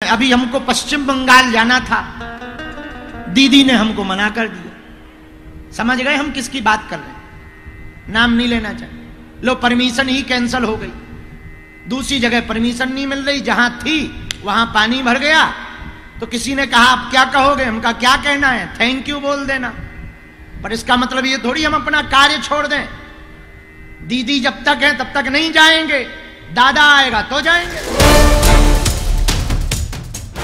अभी हमको पश्चिम बंगाल जाना था, दीदी ने हमको मना कर दिया। समझ गए हम किसकी बात कर रहे हैं? नाम नहीं लेना चाहिए। लो, परमिशन ही कैंसिल हो गई। दूसरी जगह परमिशन नहीं मिल रही, जहां थी वहां पानी भर गया। तो किसी ने कहा आप क्या कहोगे? हम कहा क्या कहना है, थैंक यू बोल देना। पर इसका मतलब ये थोड़ी हम अपना कार्य छोड़ दें। दीदी जब तक है तब तक नहीं जाएंगे, दादा आएगा तो जाएंगे।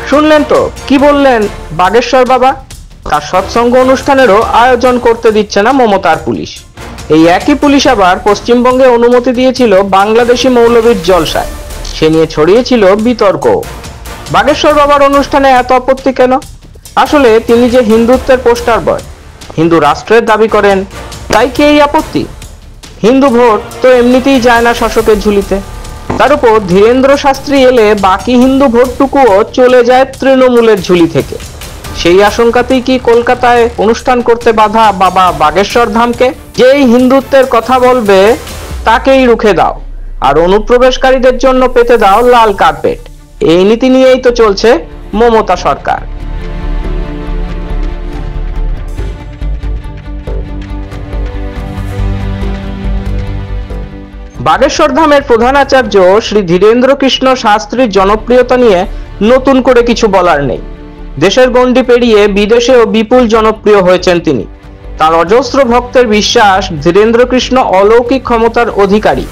শুনলেন তো কি বললেন বাগেশ্বর বাবা? তার সৎসঙ্গ অনুষ্ঠানেরও আয়োজন করতে দিচ্ছে না মমতার পুলিশ। এই একই পুলিশ আবার পশ্চিমবঙ্গে অনুমতি দিয়েছিল বাংলাদেশি মৌলবীর জলসায়, সে নিয়ে ছড়িয়েছিল বিতর্ক। বাগেশ্বর বাবার অনুষ্ঠানে এত আপত্তি কেন? আসলে তিনি যে হিন্দুত্বের পোস্টার বয়, হিন্দু রাষ্ট্রের দাবি করেন, তাই কি এই আপত্তি? হিন্দু ভোট তো এমনিতেই যায় না শাসকের ঝুলিতে, তার উপর ধীরেন্দ্র শাস্ত্রী এলে বাকি হিন্দু ভোটটুকুও চলে যায় তৃণমূলের ঝুলি থেকে। সেই আশঙ্কাতেই কি কলকাতায় অনুষ্ঠান করতে বাধা বাবা বাগেশ্বর ধামকে? যেই হিন্দুত্বের কথা বলবে তাকেই রুখে দাও, আর অনুপ্রবেশকারীদের জন্য পেতে দাও লাল কার্পেট। এই নীতি নিয়েই তো চলছে মমতা সরকার। বাগেশ্বর ধামের প্রধান আচার্য শ্রী ধীরেন্দ্র কৃষ্ণ শাস্ত্রীর জনপ্রিয়তা নিয়ে নতুন করে কিছু বলার নেই। দেশের গণ্ডি পেরিয়ে বিদেশেও বিপুল জনপ্রিয় হয়েছেন তিনি। তার অজস্র ভক্তের বিশ্বাস ধীরেন্দ্র কৃষ্ণ অলৌকিক ক্ষমতার অধিকারী।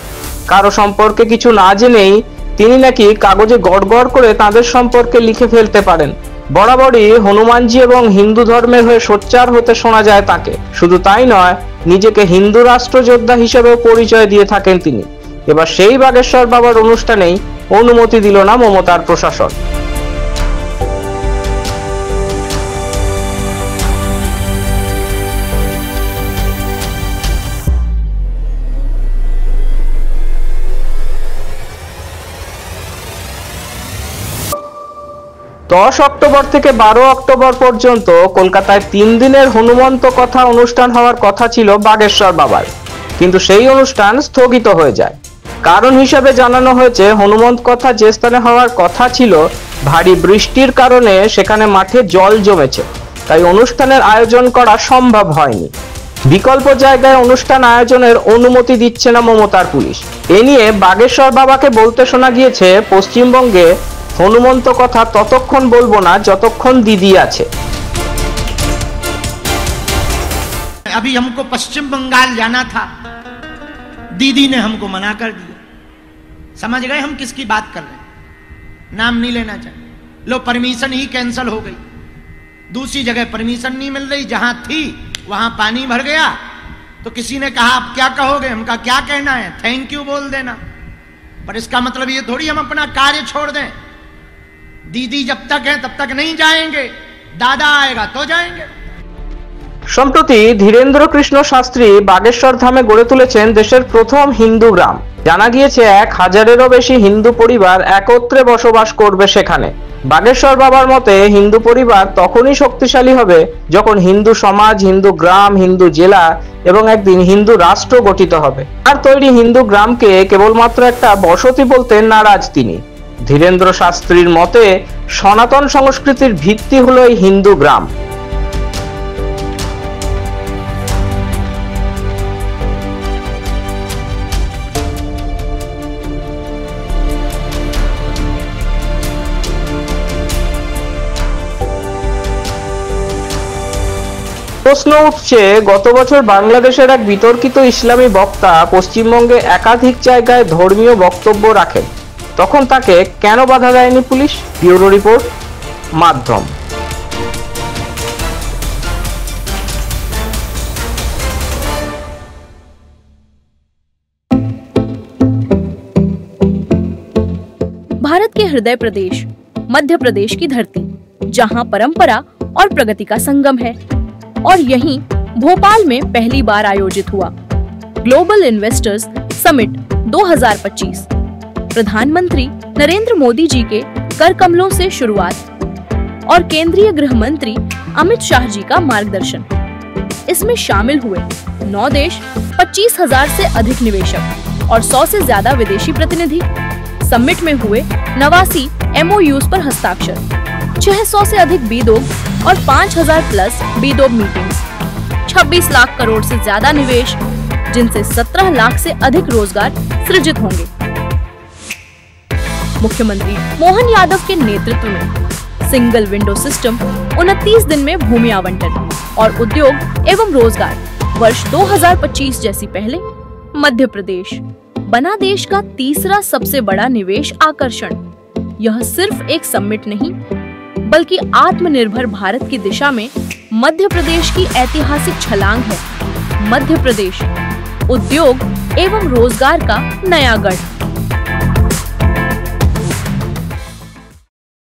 কারো সম্পর্কে কিছু না জেনেই তিনি নাকি কাগজে গড়গড় করে তাদের সম্পর্কে লিখে ফেলতে পারেন। বরাবরই হনুমানজি এবং হিন্দু ধর্মের হয়ে সোচ্চার হতে শোনা যায় তাকে। শুধু তাই নয়, নিজেকে হিন্দু রাষ্ট্রযোদ্ধা হিসেবেও পরিচয় দিয়ে থাকেন তিনি। এবার সেই বাগেশ্বর বাবার অনুষ্ঠানেই অনুমতি দিল না মমতার প্রশাসন। অক্টোবর থেকে 12 অক্টোবর পর্যন্ত কলকাতায় 3 দিনের হনুমন্ত কথা অনুষ্ঠান হওয়ার কথা ছিল বাগেশ্বর বাবার, কিন্তু সেই অনুষ্ঠান স্থগিত হয়ে যায়। কারণ হিসেবে জানানো হয়েছে, হনুমন্ত কথা যে স্থানে হওয়ার কথা ছিল, ভারী বৃষ্টির কারণে সেখানে মাঠে জল জমেছে, তাই অনুষ্ঠানের আয়োজন করা সম্ভব হয়নি। বিকল্প জায়গায় অনুষ্ঠান আয়োজনের অনুমতি দিচ্ছে না মমতার পুলিশ। এ নিয়ে বাগেশ্বর বাবাকে বলতে শোনা গিয়েছে, পশ্চিমবঙ্গে হনুমন্ত কথা ততক্ষণ বলবো না যতক্ষণ দিদি আছে। अभी हमको पश्चिम बंगाल जाना था, दीदी ने हमको मना कर दिया। समझ गए हम किसकी बात कर रहे हैं? नाम नहीं लेना चाहिए। लो, परमिशन ही कैंसिल हो गई। दूसरी जगह परमिशन नहीं मिल रही, जहां थी वहां पानी भर गया। तो किसी ने कहा आप क्या कहोगे? हम कहा क्या कहना है, थैंक यू बोल देना। पर इसका मतलब ये थोड़ी हम अपना कार्य छोड़ दें। दीदी जब तक है तब तक नहीं जाएंगे, दादा आएगा तो जाएंगे। সম্প্রতি ধীরেন্দ্র কৃষ্ণ শাস্ত্রী বাগেশ্বর ধামে গড়ে তুলেছেন দেশের প্রথম হিন্দু গ্রাম। জানা গিয়েছে 1000-এরও বেশি হিন্দু পরিবার একত্রে বসবাস করবে সেখানে। বাগেশ্বর বাবার মতে হিন্দু পরিবার তখনই শক্তিশালী হবে যখন হিন্দু সমাজ, হিন্দু গ্রাম, হিন্দু জেলা এবং একদিন হিন্দু রাষ্ট্র গঠিত হবে। আর তৈরি হিন্দু গ্রামকে কেবলমাত্র একটা বসতি বলতে নারাজ তিনি। ধীরেন্দ্র শাস্ত্রীর মতে সনাতন সংস্কৃতির ভিত্তি হলো এই হিন্দু গ্রাম। প্রশ্ন উঠছে, গত বছর বাংলাদেশের এক বিতর্কিত ইসলামী বক্তা পশ্চিমবঙ্গে একাধিক জায়গায় ধর্মীয় বক্তব্য রাখেন, তখন তাকে কেন বাধা দেয়নি পুলিশ? ব্যুরো রিপোর্ট, মাধ্যম। भारत के हृदय प्रदेश मध्य प्रदेश की धरती, जहां परंपरा और प्रगति का संगम है, और यहीं भोपाल में पहली बार आयोजित हुआ ग्लोबल इन्वेस्टर्स समिट 2025। प्रधानमंत्री नरेंद्र मोदी जी के कर कमलों से शुरुआत और केंद्रीय गृह मंत्री अमित शाह जी का मार्गदर्शन। इसमें शामिल हुए 9 देश, 25,000 से अधिक निवेशक और 100 से ज्यादा विदेशी प्रतिनिधि। समिट में हुए 89 MOUs पर हस्ताक्षर, 600 से अधिक बीदोग और 5000 प्लस बीदोग मीटिंग्स, 26 लाख करोड़ से ज्यादा निवेश, जिनसे 17 लाख से अधिक रोजगार सृजित होंगे। मुख्यमंत्री मोहन यादव के नेतृत्व में सिंगल विंडो सिस्टम, 29 दिन में भूमि आवंटन और उद्योग एवं रोजगार, वर्ष 2025 जैसी पहले मध्य प्रदेश बना देश का तीसरा सबसे बड़ा निवेश आकर्षण। यह सिर्फ एक समिट नहीं, बल्कि आत्मनिर्भर भारत की दिशा में मध्य प्रदेश की ऐतिहासिक छलांग है। मध्य प्रदेश उद्योग एवं रोजगार का नया गढ़।